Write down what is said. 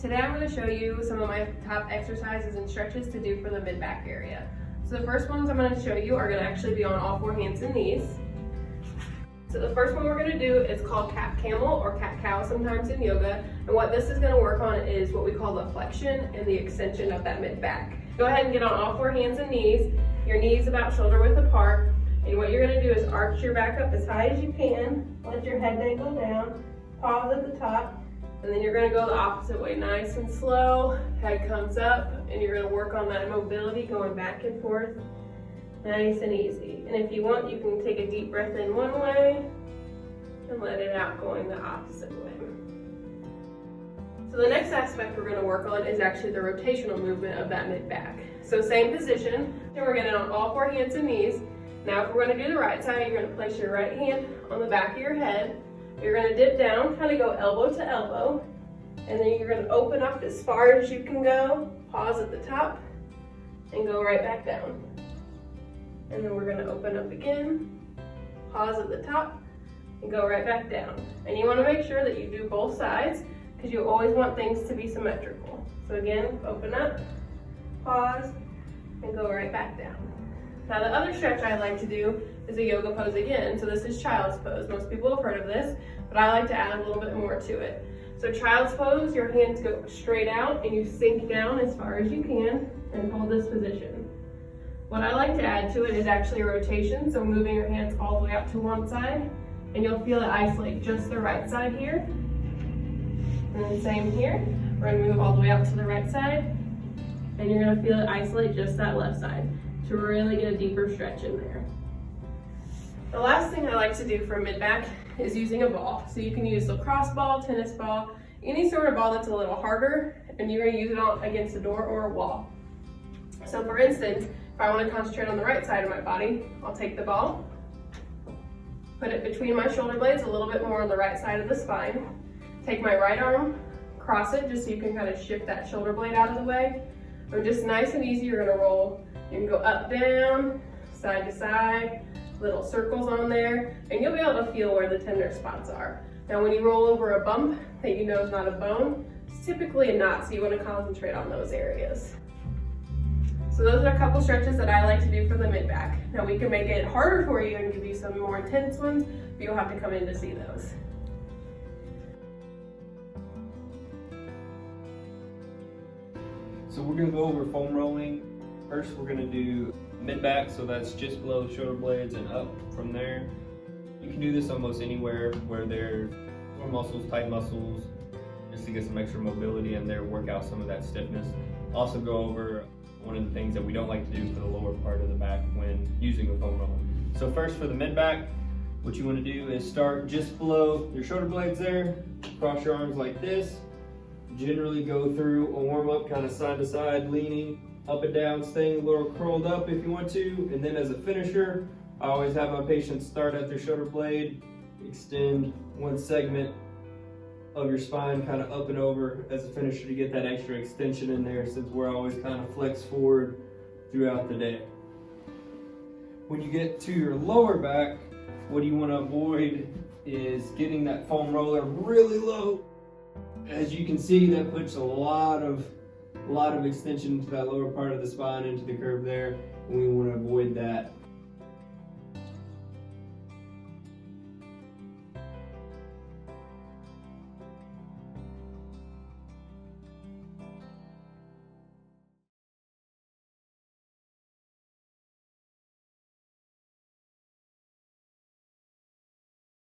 Today I'm going to show you some of my top exercises and stretches to do for the mid-back area. So the first ones I'm going to show you are going to actually be on all four hands and knees. So the first one we're going to do is called cat camel or cat cow sometimes in yoga. And what this is going to work on is what we call the flexion and the extension of that mid-back. Go ahead and get on all four hands and knees, your knees about shoulder width apart. And what you're going to do is arch your back up as high as you can, let your head then go down, pause at the top, and then you're going to go the opposite way, nice and slow. Head comes up, and you're going to work on that mobility going back and forth, nice and easy. And if you want, you can take a deep breath in one way and let it out going the opposite way. So the next aspect we're going to work on is actually the rotational movement of that mid-back. So same position, and we're getting on all four hands and knees. Now if we're going to do the right side, you're going to place your right hand on the back of your head. You're going to dip down, kind of go elbow to elbow, and then you're going to open up as far as you can go, pause at the top, and go right back down. And then we're going to open up again, pause at the top, and go right back down. And you want to make sure that you do both sides, because you always want things to be symmetrical. So again, open up, pause, and go right back down. Now the other stretch I like to do is a yoga pose again. So this is child's pose. Most people have heard of this, but I like to add a little bit more to it. So child's pose, your hands go straight out and you sink down as far as you can and hold this position. What I like to add to it is actually a rotation, so moving your hands all the way out to one side, and you'll feel it isolate just the right side here. And then same here, we're gonna move all the way out to the right side, and you're gonna feel it isolate just that left side to really get a deeper stretch in there. The last thing I like to do for mid-back is using a ball. So you can use lacrosse ball, tennis ball, any sort of ball that's a little harder, and you're gonna use it on against a door or a wall. So for instance, if I wanna concentrate on the right side of my body, I'll take the ball, put it between my shoulder blades a little bit more on the right side of the spine, take my right arm, cross it just so you can kind of shift that shoulder blade out of the way. And just nice and easy, you're gonna roll. You can go up, down, side to side, little circles on there, and you'll be able to feel where the tender spots are. Now when you roll over a bump that you know is not a bone, it's typically a knot, so you want to concentrate on those areas. So those are a couple stretches that I like to do for the mid-back. Now we can make it harder for you and give you some more intense ones, but you'll have to come in to see those. So we're going to go over foam rolling. First we're going to do mid-back, so that's just below the shoulder blades and up from there. You can do this almost anywhere where there's sore muscles, tight muscles, just to get some extra mobility in there, work out some of that stiffness. Also go over one of the things that we don't like to do for the lower part of the back when using a foam roller. So first for the mid-back, what you want to do is start just below your shoulder blades there, cross your arms like this. Generally go through a warm-up kind of side to side, leaning up and down, staying a little curled up if you want to. And then as a finisher, I always have my patients start at their shoulder blade, extend one segment of your spine kind of up and over as a finisher to get that extra extension in there, since we're always kind of flex forward throughout the day. When you get to your lower back, what you want to avoid is getting that foam roller really low. As you can see, that puts a lot of extension to that lower part of the spine into the curve there, and we want to avoid that